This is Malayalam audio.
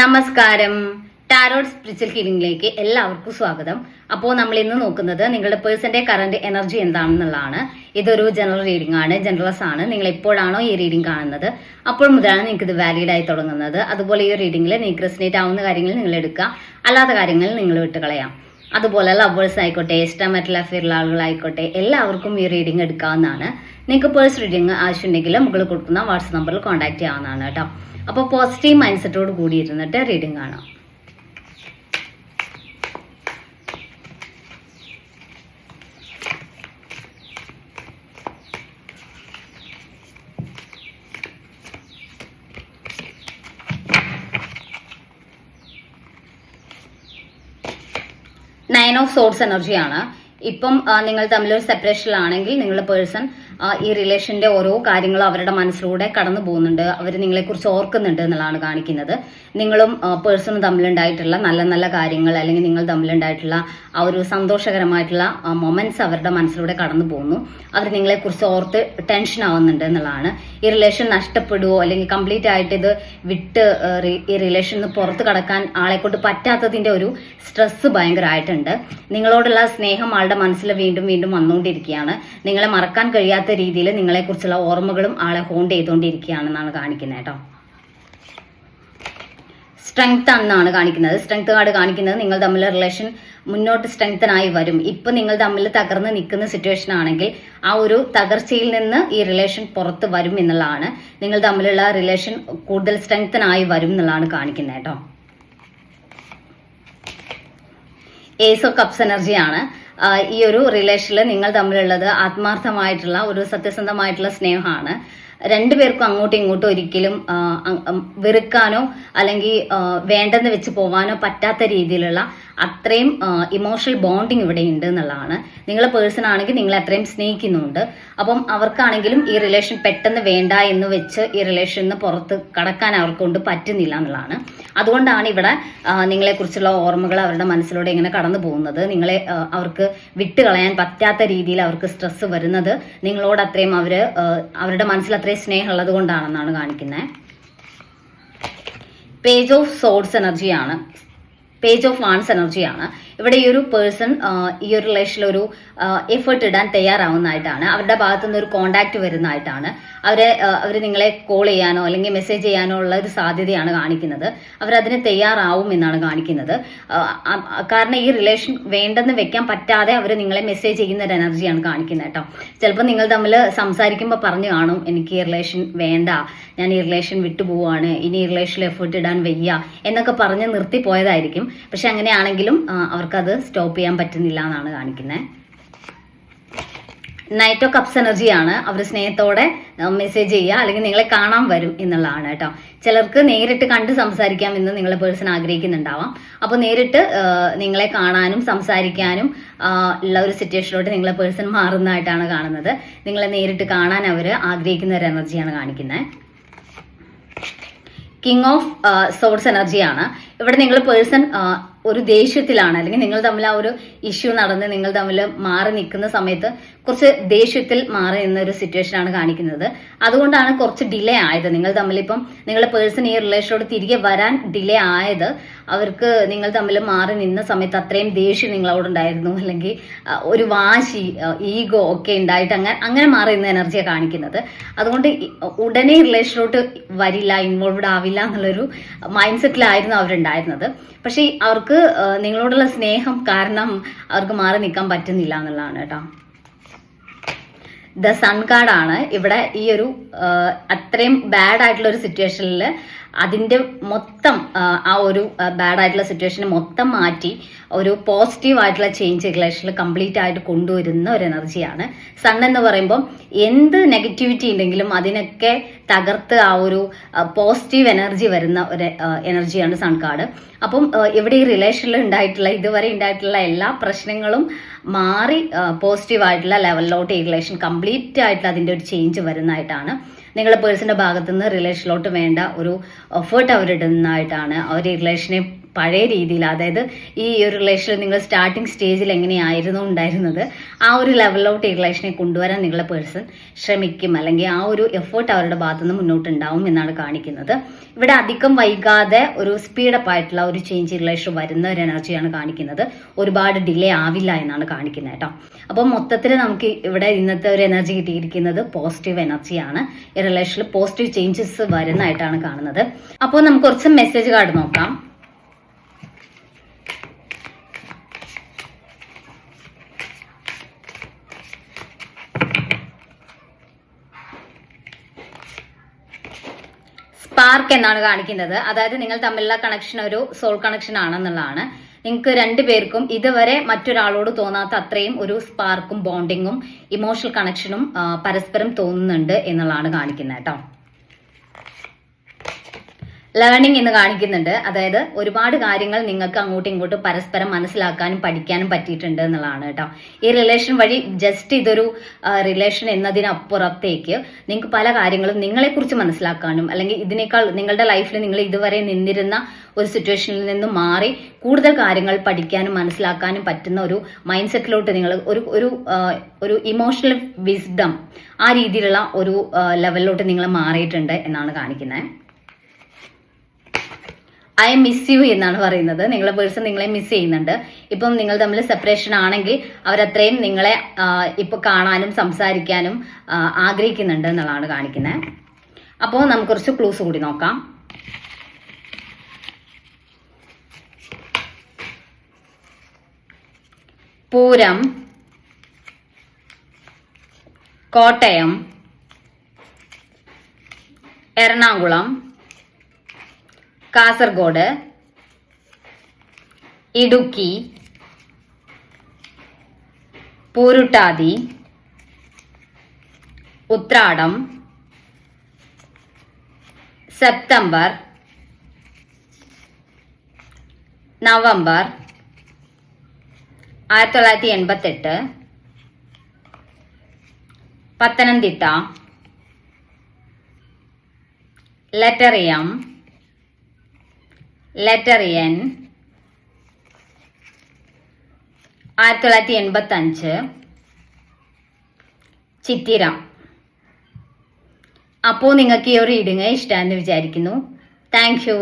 നമസ്കാരം. ടാരോട്ട് സ്പിരിച്വൽ ഹീലിംഗിലേക്ക് എല്ലാവർക്കും സ്വാഗതം. അപ്പോൾ നമ്മൾ ഇന്ന് നോക്കുന്നത് നിങ്ങളുടെ പേഴ്സന്റെ കറന്റ് എനർജി എന്താണെന്നുള്ളതാണ്. ഇതൊരു ജനറൽ റീഡിംഗ് ആണ്, ജനറൽസ് ആണ്. നിങ്ങൾ എപ്പോഴാണോ ഈ റീഡിംഗ് കാണുന്നത് അപ്പോൾ മുതലാണ് നിങ്ങൾക്ക് ഇത് വാലിഡ് ആയി തുടങ്ങുന്നത്. അതുപോലെ ഈ റീഡിംഗിൽ നിങ്ങൾക്ക് റെസിനേറ്റ് ആവുന്ന കാര്യങ്ങൾ നിങ്ങൾ എടുക്കുക, അല്ലാത്ത കാര്യങ്ങൾ നിങ്ങൾ വിട്ടുകളയാം. അതുപോലെ ലവേഴ്സ് ആയിക്കോട്ടെ, ഇഷ്ടമായിട്ടുള്ള അഫെയറുള്ള ആളുകളായിക്കോട്ടെ, എല്ലാവർക്കും ഈ റീഡിംഗ് എടുക്കാവുന്നതാണ്. നിങ്ങൾക്ക് പേഴ്സണൽ റീഡിംഗ് ആവശ്യമുണ്ടെങ്കിൽ മുകളിൽ കൊടുക്കുന്ന വാട്സ്ആപ്പ് നമ്പറിൽ കോൺടാക്ട് ചെയ്യാവുന്നതാണ് കേട്ടോ. അപ്പോൾ പോസിറ്റീവ് മൈൻഡ് സെറ്റോട് കൂടി ഇരുന്നിട്ട് റീഡിംഗ് കാണാം. നയൻ ഓഫ് സോർട്സ് എനർജിയാണ്. ഇപ്പം നിങ്ങൾ തമ്മിലൊരു സെപ്പറേഷനിലാണെങ്കിൽ നിങ്ങളുടെ പേഴ്സൺ ഈ റിലേഷന്റെ ഓരോ കാര്യങ്ങളും അവരുടെ മനസ്സിലൂടെ കടന്നു പോകുന്നുണ്ട്. അവർ നിങ്ങളെക്കുറിച്ച് ഓർക്കുന്നുണ്ട് എന്നുള്ളതാണ് കാണിക്കുന്നത്. നിങ്ങളും പേഴ്സണും തമ്മിലുണ്ടായിട്ടുള്ള നല്ല നല്ല കാര്യങ്ങൾ, അല്ലെങ്കിൽ നിങ്ങൾ തമ്മിലുണ്ടായിട്ടുള്ള ആ ഒരു സന്തോഷകരമായിട്ടുള്ള മൊമെന്റ്സ് അവരുടെ മനസ്സിലൂടെ കടന്നു പോകുന്നു. അവർ നിങ്ങളെക്കുറിച്ച് ഓർത്ത് ടെൻഷൻ ആവുന്നുണ്ട് എന്നുള്ളതാണ്. ഈ റിലേഷൻ നഷ്ടപ്പെടുവോ അല്ലെങ്കിൽ കംപ്ലീറ്റ് ആയിട്ട് ഇത് വിട്ട് ഈ റിലേഷനിൽ നിന്ന് പുറത്ത് കടക്കാൻ ആളെക്കൊണ്ട് പറ്റാത്തതിന്റെ ഒരു സ്ട്രെസ് ഭയങ്കരമായിട്ടുണ്ട്. നിങ്ങളോടുള്ള സ്നേഹം ആളുടെ മനസ്സിൽ വീണ്ടും വീണ്ടും വന്നുകൊണ്ടിരിക്കുകയാണ്. നിങ്ങളെ മറക്കാൻ കഴിയാത്ത രീതിയിൽ നിങ്ങളെക്കുറിച്ചുള്ള ഓർമ്മകളും ആളെ ഹോണ്ട് ചെയ്തുകൊണ്ടിരിക്കുകയാണെന്നാണ് കാണിക്കുന്നത് കേട്ടോ. സ്ട്രെങ്ത് എന്നാണ് കാണിക്കുന്നത്. സ്ട്രെങ്ത് കാർഡ് കാണിക്കുന്നത് നിങ്ങൾ തമ്മിൽ റിലേഷൻ മുന്നോട്ട് സ്ട്രെങ്തനായി വരും. ഇപ്പൊ നിങ്ങൾ തമ്മിൽ തകർന്ന് നിൽക്കുന്ന സിറ്റുവേഷൻ ആണെങ്കിൽ ആ ഒരു തകർച്ചയിൽ നിന്ന് ഈ റിലേഷൻ പുറത്ത് വരും എന്നുള്ളതാണ്. നിങ്ങൾ തമ്മിലുള്ള റിലേഷൻ കൂടുതൽ സ്ട്രെങ്തനായി വരും എന്നുള്ളതാണ് കാണിക്കുന്നത് കേട്ടോ. ഏസ് ഓഫ് കപ്സ് എനർജിയാണ്. ഈ ഒരു റിലേഷനിൽ നിങ്ങൾ തമ്മിലുള്ളത് ആത്മാർത്ഥമായിട്ടുള്ള ഒരു സത്യസന്ധമായിട്ടുള്ള സ്നേഹമാണ്. രണ്ടുപേർക്കും അങ്ങോട്ടും ഇങ്ങോട്ടും ഒരിക്കലും വെറുക്കാനോ അല്ലെങ്കിൽ വേണ്ടെന്ന് വെച്ച് പോവാനോ പറ്റാത്ത രീതിയിലുള്ള അത്രയും ഇമോഷണൽ ബോണ്ടിങ് ഇവിടെ ഉണ്ട് എന്നുള്ളതാണ്. നിങ്ങളെ പേഴ്സൺ ആണെങ്കിൽ നിങ്ങളെ അത്രയും സ്നേഹിക്കുന്നുണ്ട്. അപ്പം അവർക്കാണെങ്കിലും ഈ റിലേഷൻ പെട്ടെന്ന് വേണ്ട എന്ന് വെച്ച് ഈ റിലേഷനിൽ നിന്ന് പുറത്ത് കടക്കാൻ അവർക്കൊണ്ട് പറ്റുന്നില്ല എന്നുള്ളതാണ്. അതുകൊണ്ടാണ് ഇവിടെ നിങ്ങളെക്കുറിച്ചുള്ള ഓർമ്മകൾ അവരുടെ മനസ്സിലൂടെ ഇങ്ങനെ കടന്നു പോകുന്നത്. നിങ്ങളെ അവർക്ക് വിട്ടുകളയാൻ പറ്റാത്ത രീതിയിൽ അവർക്ക് സ്ട്രെസ് വരുന്നത് നിങ്ങളോട് അത്രയും അവരുടെ മനസ്സിൽ അത്രയും സ്നേഹമുള്ളത് കൊണ്ടാണെന്നാണ് കാണിക്കുന്നത്. പേജ് ഓഫ് സോർഡ്സ് എനർജിയാണ്. പേജ് ഓഫ് വാൺസ് എനർജിയാണ്. ഇവിടെ ഈ ഒരു പേഴ്സൺ ഈ ഒരു റിലേഷനിൽ ഒരു എഫേർട്ട് ഇടാൻ തയ്യാറാവുന്നതായിട്ടാണ്. അവരുടെ ഭാഗത്തു നിന്ന് ഒരു കോണ്ടാക്ട് വരുന്നതായിട്ടാണ്. അവർ നിങ്ങളെ കോൾ ചെയ്യാനോ അല്ലെങ്കിൽ മെസ്സേജ് ചെയ്യാനോ ഉള്ള ഒരു സാധ്യതയാണ് കാണിക്കുന്നത്. അവരതിന് തയ്യാറാവും എന്നാണ് കാണിക്കുന്നത്. കാരണം ഈ റിലേഷൻ വേണ്ടെന്ന് വെക്കാൻ പറ്റാതെ അവർ നിങ്ങളെ മെസ്സേജ് ചെയ്യുന്ന ഒരു എനർജിയാണ് കാണിക്കുന്നത് കേട്ടോ. ചിലപ്പോൾ നിങ്ങൾ തമ്മിൽ സംസാരിക്കുമ്പോൾ പറഞ്ഞു കാണും, എനിക്ക് ഈ റിലേഷൻ വേണ്ട, ഞാൻ ഈ റിലേഷൻ വിട്ടുപോവാണ്, ഇനി ഈ റിലേഷനിൽ എഫേർട്ട് ഇടാൻ വയ്യ എന്നൊക്കെ പറഞ്ഞ് നിർത്തിപ്പോയതായിരിക്കും. പക്ഷെ അങ്ങനെയാണെങ്കിലും അവർക്കത് സ്റ്റോപ്പ് ചെയ്യാൻ പറ്റുന്നില്ല എന്നാണ് കാണിക്കുന്നത്. നൈറ്റ് ഓഫ് കപ്സ് എനർജിയാണ്. അവർ സ്നേഹത്തോടെ മെസ്സേജ് ചെയ്യുക അല്ലെങ്കിൽ നിങ്ങളെ കാണാൻ വരും എന്നുള്ളതാണ് കേട്ടോ. ചിലർക്ക് നേരിട്ട് കണ്ട് സംസാരിക്കാം എന്ന് നിങ്ങളെ പേഴ്സൺ ആഗ്രഹിക്കുന്നുണ്ടാവാം. അപ്പോൾ നേരിട്ട് നിങ്ങളെ കാണാനും സംസാരിക്കാനും ഉള്ള ഒരു സിറ്റുവേഷനിലോട്ട് നിങ്ങളെ പേഴ്സൺ മാറുന്നതായിട്ടാണ് കാണുന്നത്. നിങ്ങളെ നേരിട്ട് കാണാൻ അവർ ആഗ്രഹിക്കുന്ന ഒരു എനർജിയാണ് കാണിക്കുന്നത്. കിങ് ഓഫ് സോർഡ്സ് എനർജിയാണ്. ഇവിടെ നിങ്ങൾ പേഴ്സൺ ഒരു ദേഷ്യത്തിലാണ്, അല്ലെങ്കിൽ നിങ്ങൾ തമ്മിൽ ആ ഒരു ഇഷ്യൂ നടന്ന് നിങ്ങൾ തമ്മിൽ മാറി നിൽക്കുന്ന സമയത്ത് കുറച്ച് ദേഷ്യത്തിൽ മാറി നിന്ന ഒരു സിറ്റുവേഷൻ ആണ് കാണിക്കുന്നത്. അതുകൊണ്ടാണ് കുറച്ച് ഡിലേ ആയത്. നിങ്ങൾ തമ്മിൽ ഇപ്പം നിങ്ങളുടെ പേഴ്സൺ ഈ റിലേഷനോട് തിരികെ വരാൻ ഡിലേ ആയത്. അവർക്ക് നിങ്ങൾ തമ്മിൽ മാറി നിന്ന സമയത്ത് അത്രയും ദേഷ്യം നിങ്ങളോടുണ്ടായിരുന്നു, അല്ലെങ്കിൽ ഒരു വാശി, ഈഗോ ഒക്കെ ഉണ്ടായിട്ട് അങ്ങനെ മാറി നിന്ന എനർജിയാണ് കാണിക്കുന്നത്. അതുകൊണ്ട് ഉടനെ റിലേഷനോട്ട് വരില്ല, ഇൻവോൾവ്ഡ് ആവില്ല എന്നുള്ളൊരു മൈൻഡ് സെറ്റിലായിരുന്നു അവരുണ്ടായിരുന്നത്. പക്ഷെ അവർക്ക് നിങ്ങളോടുള്ള സ്നേഹം കാരണം അവർക്ക് മാറി നിൽക്കാൻ പറ്റുന്നില്ല എന്നുള്ളതാണ് കേട്ടോ. ദ സൺ കാർഡാണ്. ഇവിടെ ഈ ഒരു അത്രയും ബാഡ് ആയിട്ടുള്ള ഒരു സിറ്റുവേഷനിൽ അതിന്റെ മൊത്തം ആ ഒരു ബാഡ് ആയിട്ടുള്ള സിറ്റുവേഷനെ മൊത്തം മാറ്റി ഒരു പോസിറ്റീവ് ആയിട്ടുള്ള ചേഞ്ച് റിലേഷനിൽ കംപ്ലീറ്റ് ആയിട്ട് കൊണ്ടുവരുന്ന ഒരു എനർജിയാണ്. സൺ എന്ന് പറയുമ്പോൾ എന്ത് നെഗറ്റിവിറ്റി ഉണ്ടെങ്കിലും അതിനൊക്കെ തകർത്ത് ആ ഒരു പോസിറ്റീവ് എനർജി വരുന്ന ഒരു എനർജിയാണ് സൺ കാർഡ്. അപ്പം ഇവിടെ ഈ റിലേഷനിൽ ഇതുവരെ ഉണ്ടായിട്ടുള്ള എല്ലാ പ്രശ്നങ്ങളും മാറി പോസിറ്റീവ് ആയിട്ടുള്ള ലെവലിലോട്ട് ഈ റിലേഷൻ കംപ്ലീറ്റ് ആയിട്ടുള്ള അതിന്റെ ഒരു ചേഞ്ച് വരുന്നതായിട്ടാണ്. നിങ്ങളുടെ പേഴ്സന്റെ ഭാഗത്തുനിന്ന് റിലേഷനിലോട്ട് വേണ്ട ഒരു എഫേർട്ട് അവരിടുന്നതായിട്ടാണ്. അവർ ഈ റിലേഷനെ പഴയ രീതിയിൽ, അതായത് ഈ ഒരു റിലേഷനിൽ നിങ്ങൾ സ്റ്റാർട്ടിങ് സ്റ്റേജിൽ എങ്ങനെയായിരുന്നു ഉണ്ടായിരുന്നത് ആ ഒരു ലെവലിലോട്ട് ഈ റിലേഷനെ കൊണ്ടുവരാൻ നിങ്ങളുടെ പേഴ്സൺ ശ്രമിക്കും, അല്ലെങ്കിൽ ആ ഒരു എഫേർട്ട് അവരുടെ ഭാഗത്തുനിന്ന് മുന്നോട്ടുണ്ടാവും എന്നാണ് കാണിക്കുന്നത്. ഇവിടെ അധികം വൈകാതെ ഒരു സ്പീഡപ്പ് ആയിട്ടുള്ള ഒരു ചേഞ്ച് റിലേഷൻ വരുന്ന ഒരു എനർജിയാണ് കാണിക്കുന്നത്. ഒരുപാട് ഡിലേ ആവില്ല എന്നാണ് കാണിക്കുന്നത് കേട്ടോ. അപ്പോൾ മൊത്തത്തിൽ നമുക്ക് ഇവിടെ ഇന്നത്തെ ഒരു എനർജി കിട്ടിയിരിക്കുന്നത് പോസിറ്റീവ് എനർജിയാണ്. ഈ റിലേഷനിൽ പോസിറ്റീവ് ചേഞ്ചസ് വരുന്നതായിട്ടാണ് കാണുന്നത്. അപ്പോൾ നമുക്ക് കുറച്ച് മെസ്സേജ് കാർഡ് നോക്കാം. സ്പാർക്ക് എന്നാണ് കാണിക്കുന്നത്. അതായത് നിങ്ങൾ തമ്മിലുള്ള കണക്ഷൻ ഒരു സോൾ കണക്ഷൻ ആണെന്നുള്ളതാണ്. നിങ്ങൾക്ക് രണ്ടുപേർക്കും ഇതുവരെ മറ്റൊരാളോട് തോന്നാത്ത അത്രയും ഒരു സ്പാർക്കും ബോണ്ടിങ്ങും ഇമോഷണൽ കണക്ഷനും പരസ്പരം തോന്നുന്നുണ്ട് എന്നുള്ളതാണ് കാണിക്കുന്നത് കേട്ടോ. ലേണിംഗ് എന്ന് കാണിക്കുന്നുണ്ട്. അതായത് ഒരുപാട് കാര്യങ്ങൾ നിങ്ങൾക്ക് അങ്ങോട്ടും ഇങ്ങോട്ടും പരസ്പരം മനസ്സിലാക്കാനും പഠിക്കാനും പറ്റിയിട്ടുണ്ട് എന്നുള്ളതാണ് കേട്ടോ. ഈ റിലേഷൻ വഴി ജസ്റ്റ് ഇതൊരു റിലേഷൻ എന്നതിനപ്പുറത്തേക്ക് നിങ്ങൾക്ക് പല കാര്യങ്ങളും നിങ്ങളെക്കുറിച്ച് മനസ്സിലാക്കാനും, അല്ലെങ്കിൽ ഇതിനേക്കാൾ നിങ്ങളുടെ ലൈഫിൽ നിങ്ങൾ ഇതുവരെ നിന്നിരുന്ന ഒരു സിറ്റുവേഷനിൽ നിന്നും മാറി കൂടുതൽ കാര്യങ്ങൾ പഠിക്കാനും മനസ്സിലാക്കാനും പറ്റുന്ന ഒരു മൈൻഡ് സെറ്റിലോട്ട് നിങ്ങൾ ഒരു ഇമോഷണൽ വിസ്ഡം ആ രീതിയിലുള്ള ഒരു ലെവലിലോട്ട് നിങ്ങൾ മാറിയിട്ടുണ്ട് എന്നാണ് കാണിക്കുന്നത്. ഐ മിസ് യു എന്നാണ് പറയുന്നത്. നിങ്ങളെ പേഴ്സൺ നിങ്ങളെ മിസ് ചെയ്യുന്നുണ്ട്. ഇപ്പം നിങ്ങൾ തമ്മിൽ സെപ്പറേഷൻ ആണെങ്കിൽ അവരത്രയും നിങ്ങളെ ഇപ്പൊ കാണാനും സംസാരിക്കാനും ആഗ്രഹിക്കുന്നുണ്ട് എന്നുള്ളതാണ് കാണിക്കുന്നത്. അപ്പോൾ നമുക്ക് കുറച്ച് ക്ലൂസ് കൂടി നോക്കാം. Pooram, Kottayam, Ernakulam, Kasaragod, Idukki, Pooruruttathi, Uthradam, September, November 1988, Pathanamthitta, letter M, letter N, 1985, Chithira. അപ്പോൾ നിങ്ങൾക്ക് ഈ ഒരു റീഡിങ് ഇഷ്ടമാണെന്ന് വിചാരിക്കുന്നു. Thank U.